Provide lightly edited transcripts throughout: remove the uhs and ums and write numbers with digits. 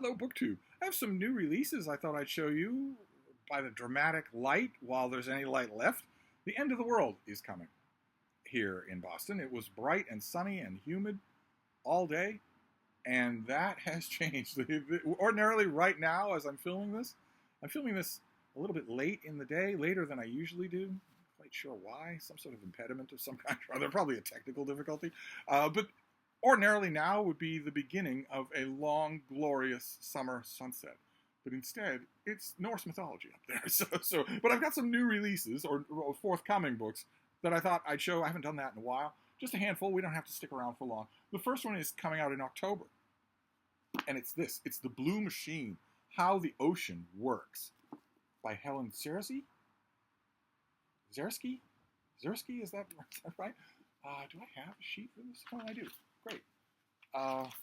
Hello, BookTube. I have some new releases I thought I'd show you by the dramatic light, while there's any light left. The end of the world is coming here in Boston. It was bright and sunny and humid all day, and that has changed. Ordinarily, right now, as I'm filming this a little bit late in the day, later than I usually do. Not quite sure why. Some sort of impediment of some kind or other, probably a technical difficulty. But ordinarily now would be the beginning of a long, glorious summer sunset. But instead, it's Norse mythology up there. But I've got some new releases or forthcoming books that I thought I'd show. I haven't done that in a while. Just a handful. We don't have to stick around for long. The first one is coming out in October. And it's this. It's The Blue Machine, How the Ocean Works by Helen Zersky? Zersky, is that right? Do I have a sheet for this? Oh, I do. Great. Let's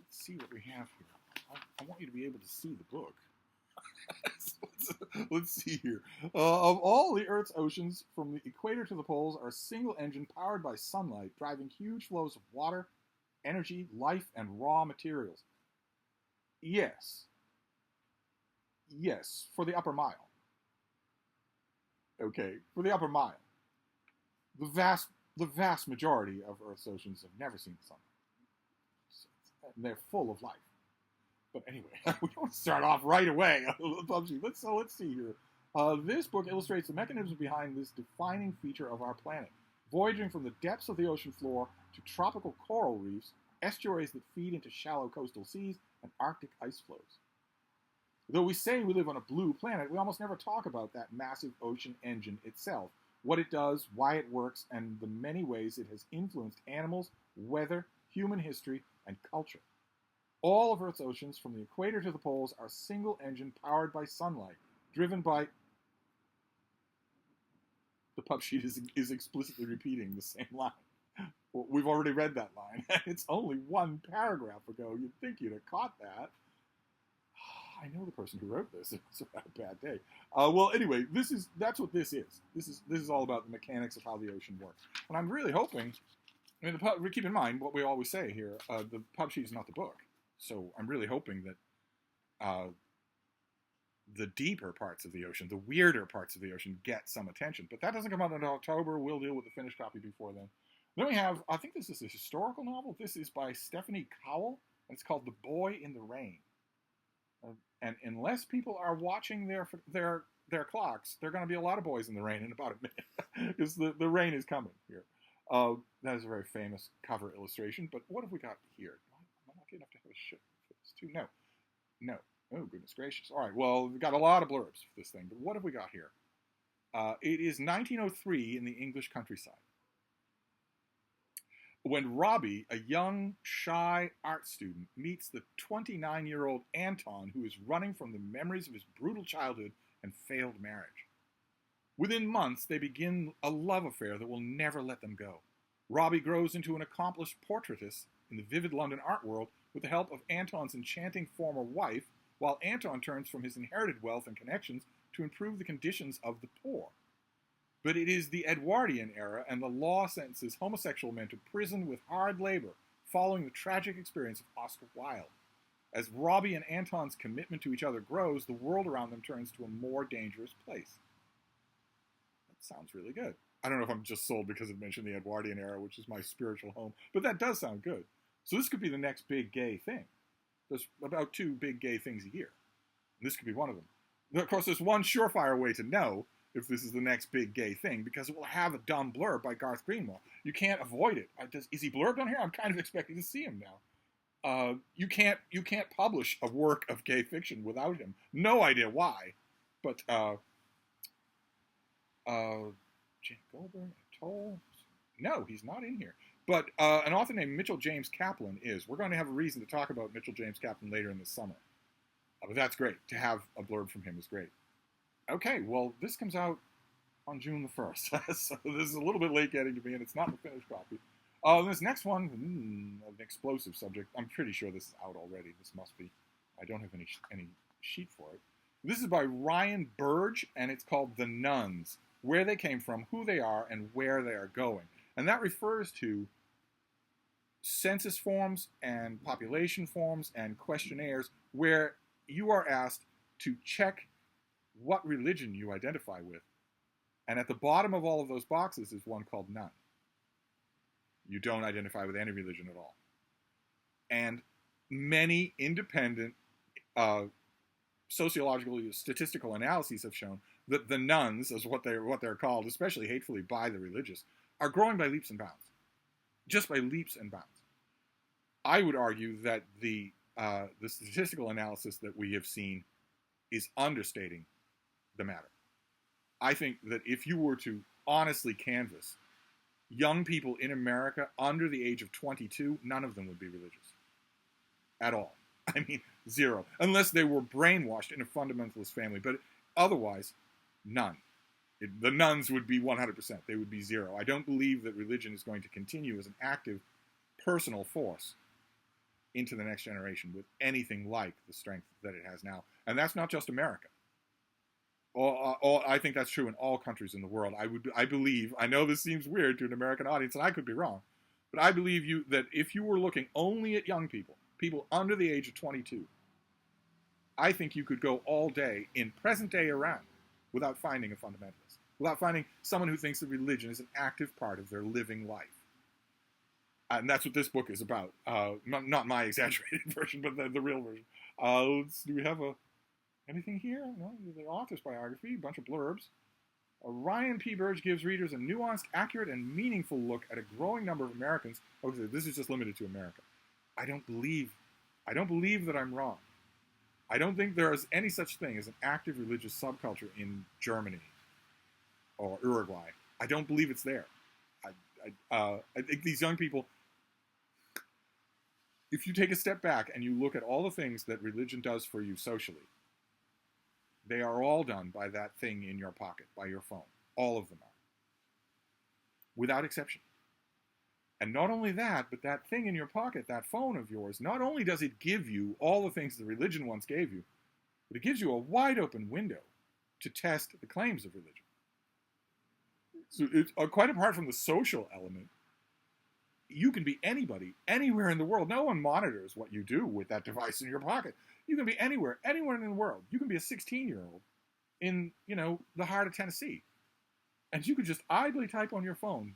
see what we have here. I want you to be able to see the book. Let's see here. Of all the Earth's oceans, from the equator to the poles, are a single engine powered by sunlight, driving huge flows of water, energy, life, and raw materials. Yes, for the upper mile. Okay, for the upper mile. The vast majority of Earth's oceans have never seen the sun. And they're full of life. But anyway, we don't start off right away. Let's see here. This book illustrates the mechanisms behind this defining feature of our planet. Voyaging from the depths of the ocean floor to tropical coral reefs, estuaries that feed into shallow coastal seas, and Arctic ice flows. Though we say we live on a blue planet, we almost never talk about that massive ocean engine itself, what it does, why it works, and the many ways it has influenced animals, weather, human history, and culture. All of Earth's oceans, from the equator to the poles, are single engine powered by sunlight, driven by... The pub sheet is explicitly repeating the same line. Well, we've already read that line. It's only one paragraph ago. You'd think you'd have caught that. I know the person who wrote this. It's a bad day. Well, anyway, that's what this is. This is all about the mechanics of how the ocean works. And I'm really hoping... I mean, keep in mind what we always say here. The pub sheet is not the book. So I'm really hoping that the deeper parts of the ocean, the weirder parts of the ocean, get some attention. But that doesn't come out until October. We'll deal with the finished copy before then. Then we have, I think this is a historical novel. This is by Stephanie Cowell, and it's called The Boy in the Rain. And unless people are watching their clocks, there are going to be a lot of boys in the rain in about a minute, because the rain is coming here. That is a very famous cover illustration. But what have we got here? Am I lucky enough to have a shit for this too? No. Oh, goodness gracious. All right, well, we've got a lot of blurbs for this thing, but what have we got here? It is 1903 in the English countryside, when Robbie, a young, shy art student, meets the 29-year-old Anton, who is running from the memories of his brutal childhood and failed marriage. Within months, they begin a love affair that will never let them go. Robbie grows into an accomplished portraitist in the vivid London art world with the help of Anton's enchanting former wife, while Anton turns from his inherited wealth and connections to improve the conditions of the poor. But it is the Edwardian era, and the law sentences homosexual men to prison with hard labor, following the tragic experience of Oscar Wilde. As Robbie and Anton's commitment to each other grows, the world around them turns to a more dangerous place. That sounds really good. I don't know if I'm just sold because it mentioned the Edwardian era, which is my spiritual home, but that does sound good. So this could be the next big gay thing. There's about 2 big gay things a year. And this could be one of them. Of course, there's one surefire way to know if this is the next big gay thing, because it will have a dumb blurb by Garth Greenwell. You can't avoid it. Is he blurbed on here? I'm kind of expecting to see him now. You can't publish a work of gay fiction without him. No idea why, but Jane Goldberg, Toll. No, he's not in here. But an author named Mitchell James Kaplan is. We're going to have a reason to talk about Mitchell James Kaplan later in the summer. But that's great. To have a blurb from him is great. Okay, well, this comes out on June the 1st. So this is a little bit late getting to me, and it's not the finished copy. This next one, an explosive subject. I'm pretty sure this is out already. This must be. I don't have any sheet for it. This is by Ryan Burge, and it's called The Nuns, Where They Came From, Who They Are, and Where They Are Going. And that refers to census forms and population forms and questionnaires where you are asked to check what religion you identify with. And at the bottom of all of those boxes is one called none. You don't identify with any religion at all. And many independent sociological, statistical analyses have shown that the nones, as what they're called, especially hatefully by the religious, are growing by leaps and bounds. Just by leaps and bounds. I would argue that the statistical analysis that we have seen is understating the matter. I think that if you were to honestly canvass young people in America under the age of 22, none of them would be religious. At all. I mean, zero. Unless they were brainwashed in a fundamentalist family. But otherwise, none. The nones would be 100%. They would be zero. I don't believe that religion is going to continue as an active personal force into the next generation with anything like the strength that it has now. And that's not just America. I think that's true in all countries in the world. I believe, I know this seems weird to an American audience, and I could be wrong, but I believe that if you were looking only at young people, people under the age of 22, I think you could go all day in present-day Iran without finding a fundamentalist, without finding someone who thinks that religion is an active part of their living life. And that's what this book is about. Not my exaggerated version, but the real version. Do we have anything here? No, the author's biography, a bunch of blurbs. Ryan P. Burge gives readers a nuanced, accurate, and meaningful look at a growing number of Americans. Okay, this is just limited to America. I don't believe that I'm wrong. I don't think there is any such thing as an active religious subculture in Germany or Uruguay. I don't believe it's there. I think these young people, if you take a step back and you look at all the things that religion does for you socially, they are all done by that thing in your pocket, by your phone. All of them are. Without exception. And not only that, but that thing in your pocket, that phone of yours, not only does it give you all the things the religion once gave you, but it gives you a wide open window to test the claims of religion. So it's, quite apart from the social element, you can be anybody, anywhere in the world. No one monitors what you do with that device in your pocket. You can be anywhere in the world. You can be a 16-year-old in, the heart of Tennessee. And you could just idly type on your phone,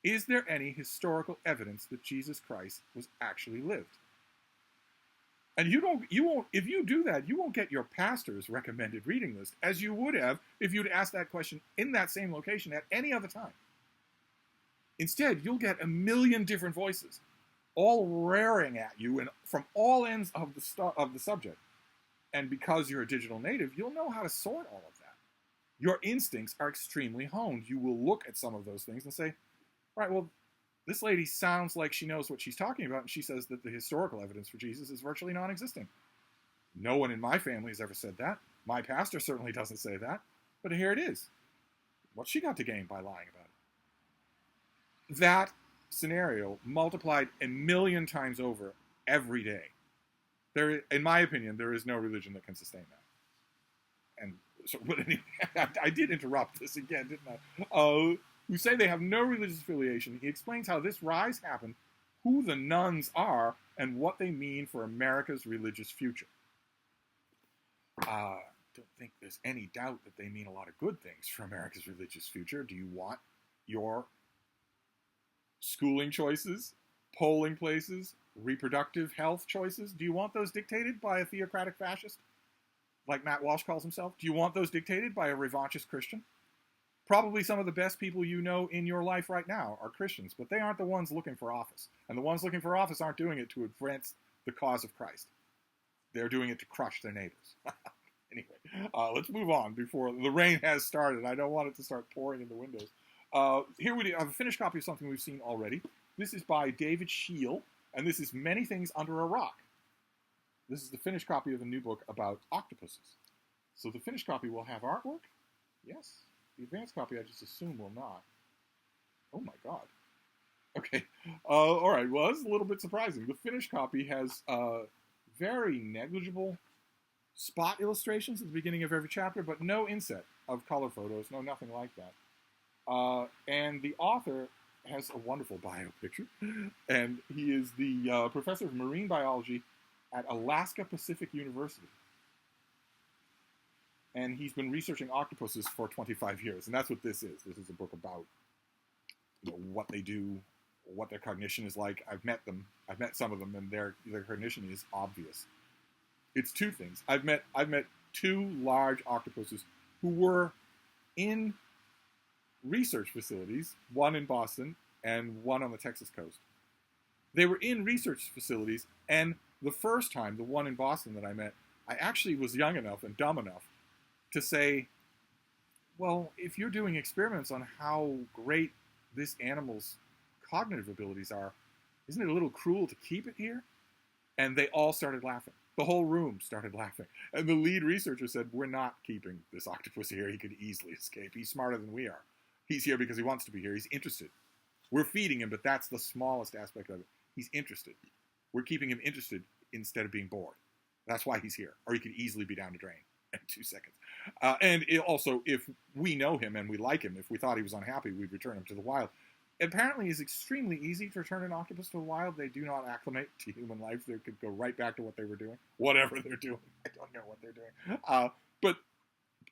is there any historical evidence that Jesus Christ was actually lived? And if you do that, you won't get your pastor's recommended reading list, as you would have if you'd asked that question in that same location at any other time. Instead, you'll get a million different voices, all raring at you and from all ends of the subject. And because you're a digital native, you'll know how to sort all of that. Your instincts are extremely honed. You will look at some of those things and say, right, well, this lady sounds like she knows what she's talking about, and she says that the historical evidence for Jesus is virtually non-existent. No one in my family has ever said that. My pastor certainly doesn't say that. But here it is. What's she got to gain by lying about it? That scenario multiplied a million times over every day. In my opinion, there is no religion that can sustain that. And so, but anyway, I did interrupt this again, didn't I? Who say they have no religious affiliation. He explains how this rise happened, who the nones are, and what they mean for America's religious future. I don't think there's any doubt that they mean a lot of good things for America's religious future. Do you want your schooling choices, polling places, reproductive health choices? Do you want those dictated by a theocratic fascist, like Matt Walsh calls himself? Do you want those dictated by a revanchist Christian? Probably some of the best people you know in your life right now are Christians, but they aren't the ones looking for office. And the ones looking for office aren't doing it to advance the cause of Christ. They're doing it to crush their neighbors. Anyway, let's move on before the rain has started. I don't want it to start pouring in the windows. Here we have a finished copy of something we've seen already. This is by David Scheel, and this is Many Things Under a Rock. This is the finished copy of a new book about octopuses. So the finished copy will have artwork? Yes. The advanced copy, I just assume, will not. Oh my god. Okay. All right. Well, this is a little bit surprising. The finished copy has very negligible spot illustrations at the beginning of every chapter, but no inset of color photos, no nothing like that. And the author has a wonderful bio picture, and he is the professor of marine biology at Alaska Pacific University. And he's been researching octopuses for 25 years, and that's what this is. This is a book about what they do, what their cognition is like. I've met them. I've met some of them, and their cognition is obvious. It's two things. I've met two large octopuses who were in research facilities, one in Boston and one on the Texas coast. They were in research facilities, and the first time, the one in Boston that I met, I actually was young enough and dumb enough to say, well, if you're doing experiments on how great this animal's cognitive abilities are, isn't it a little cruel to keep it here? And they all started laughing. The whole room started laughing. And the lead researcher said, we're not keeping this octopus here. He could easily escape. He's smarter than we are. He's here because he wants to be here. He's interested. We're feeding him, but that's the smallest aspect of it. He's interested. We're keeping him interested instead of being bored. That's why he's here. Or he could easily be down the drain in 2 seconds. And also, if we know him and we like him, if we thought he was unhappy, we'd return him to the wild. Apparently, it's extremely easy to return an octopus to the wild. They do not acclimate to human life. They could go right back to what they were doing, whatever they're doing. I don't know what they're doing. But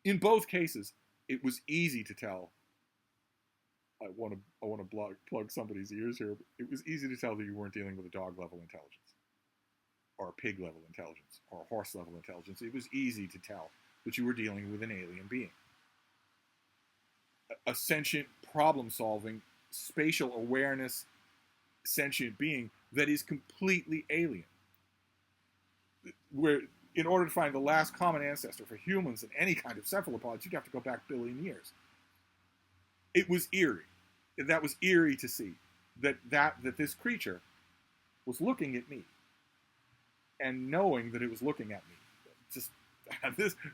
in both cases, it was easy to tell. I want to plug somebody's ears here. It was easy to tell that you weren't dealing with a dog-level intelligence, or a pig-level intelligence, or a horse-level intelligence. It was easy to tell that you were dealing with an alien being. A sentient, problem-solving, spatial awareness, sentient being that is completely alien. Where, in order to find the last common ancestor for humans and any kind of cephalopods, you'd have to go back a billion years. It was eerie. That was eerie to see that this creature was looking at me, and knowing that it was looking at me. Just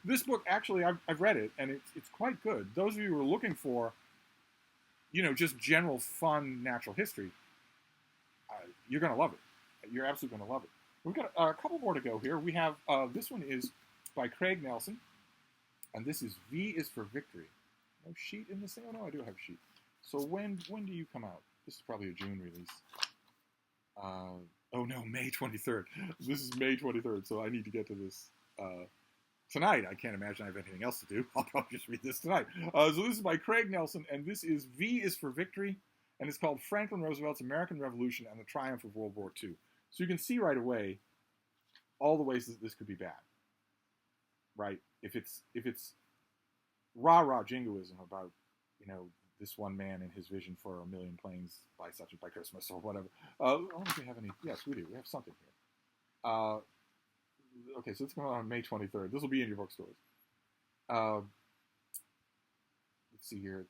this book, actually, I've read it, and it's quite good. Those of you who are looking for, just general fun natural history, you're going to love it. You're absolutely going to love it. We've got a couple more to go here. We have, this one is by Craig Nelson, and this is V is for Victory. No sheet in this thing? Oh, no, I do have a sheet. So when do you come out? This is probably a June release. Oh, no, May 23rd. This is May 23rd, so I need to get to this tonight. I can't imagine I have anything else to do. I'll probably just read this tonight. So this is by Craig Nelson, and this is V is for Victory, and it's called Franklin Roosevelt's American Revolution and the Triumph of World War II. So you can see right away all the ways that this could be bad, right? If it's rah-rah jingoism about, this one man and his vision for 1 million planes by Christmas or whatever. I don't know if we have any. Yes, we do. We have something here. Okay, so it's going on May 23rd. This will be in your bookstores. Let's see here.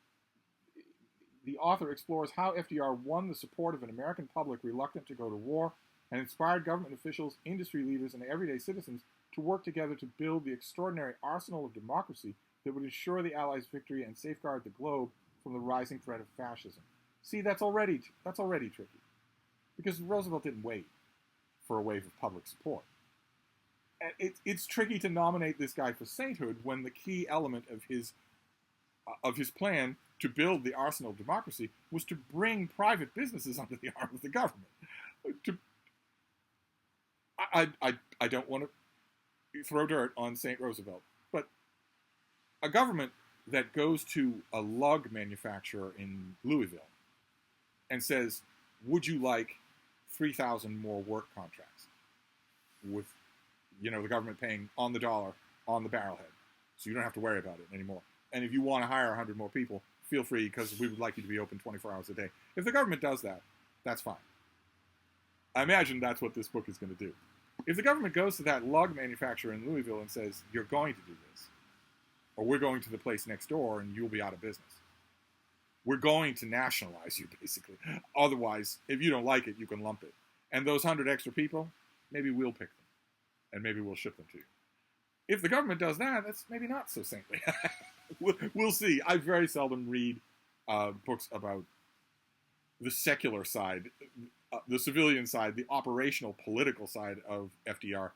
The author explores how FDR won the support of an American public reluctant to go to war and inspired government officials, industry leaders, and everyday citizens to work together to build the extraordinary arsenal of democracy that would ensure the Allies' victory and safeguard the globe from the rising threat of fascism. See, that's already tricky, because Roosevelt didn't wait for a wave of public support. It's tricky to nominate this guy for sainthood when the key element of his plan to build the arsenal of democracy was to bring private businesses under the arm of the government. I don't want to throw dirt on St. Roosevelt, but a government that goes to a lug manufacturer in Louisville and says, would you like 3,000 more work contracts with, the government paying on the dollar, on the barrelhead, so you don't have to worry about it anymore. And if you want to hire 100 more people, feel free, because we would like you to be open 24 hours a day. If the government does that, that's fine. I imagine that's what this book is going to do. If the government goes to that lug manufacturer in Louisville and says, you're going to do this, or we're going to the place next door and you'll be out of business. We're going to nationalize you, basically. Otherwise, if you don't like it, you can lump it. And those 100 extra people, maybe we'll pick them. And maybe we'll ship them to you. If the government does that, that's maybe not so saintly. We'll see. I very seldom read books about the secular side, the civilian side, the operational political side of FDR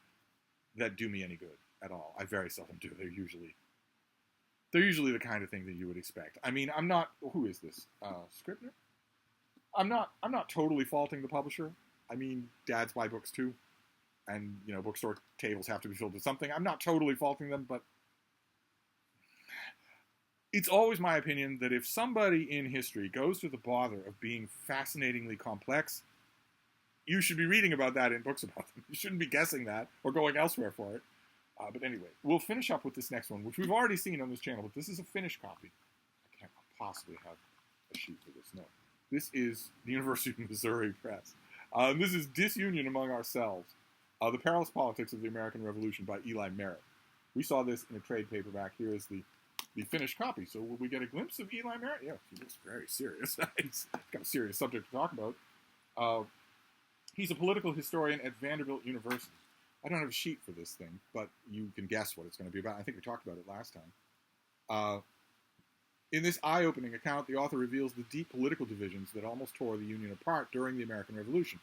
that do me any good at all. I very seldom do. They're usually the kind of thing that you would expect. I mean, I'm not... Who is this? Scribner? I'm not totally faulting the publisher. I mean, dads buy books too, and bookstore tables have to be filled with something. I'm not totally faulting them, but it's always my opinion that if somebody in history goes to the bother of being fascinatingly complex, you should be reading about that in books about them. You shouldn't be guessing that or going elsewhere for it. But anyway, we'll finish up with this next one, which we've already seen on this channel, but this is a finished copy. I can't possibly have a sheet for this. No. This is the University of Missouri Press. This is Disunion Among Ourselves, The Perilous Politics of the American Revolution by Eli Merritt. We saw this in a trade paperback. Here is the finished copy. So will we get a glimpse of Eli Merritt? Yeah, he looks very serious. He's got a serious subject to talk about. He's a political historian at Vanderbilt University. I don't have a sheet for this thing, but you can guess what it's going to be about. I think we talked about it last time. In this eye-opening account, the author reveals the deep political divisions that almost tore the Union apart during the American Revolution.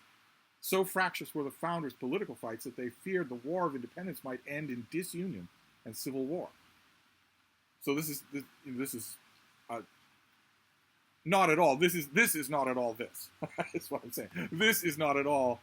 So fractious were the founders' political fights that they feared the War of Independence might end in disunion and civil war. So this is not at all. This is not at all this. That's what I'm saying. This is not at all,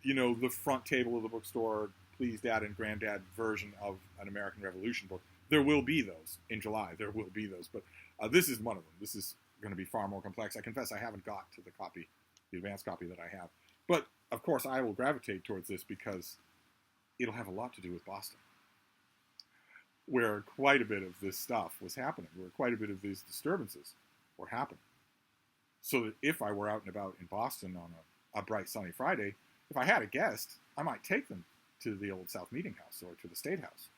the front table of the bookstore, please dad and granddad version of an American Revolution book. There will be those in July. There will be those, but this is one of them. This is going to be far more complex. I confess I haven't got to the advanced copy that I have. But, of course, I will gravitate towards this because it'll have a lot to do with Boston, where quite a bit of this stuff was happening, where quite a bit of these disturbances were happening. So that if I were out and about in Boston on a bright sunny Friday, if I had a guest, I might take them to the Old South Meeting House or to the State House,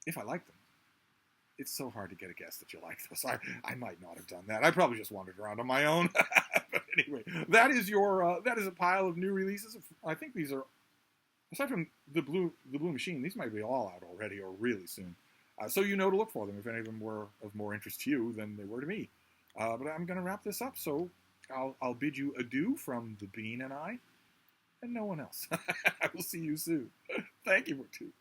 if I liked them. It's so hard to get a guest that you like this. I might not have done that. I probably just wandered around on my own. But anyway, that is a pile of new releases. I think these are, aside from the Blue Machine, these might be all out already or really soon. So to look for them. If any of them were of more interest to you than they were to me. But I'm going to wrap this up, so I'll bid you adieu from the Bean and I, and no one else. I will see you soon. Thank you for tuning.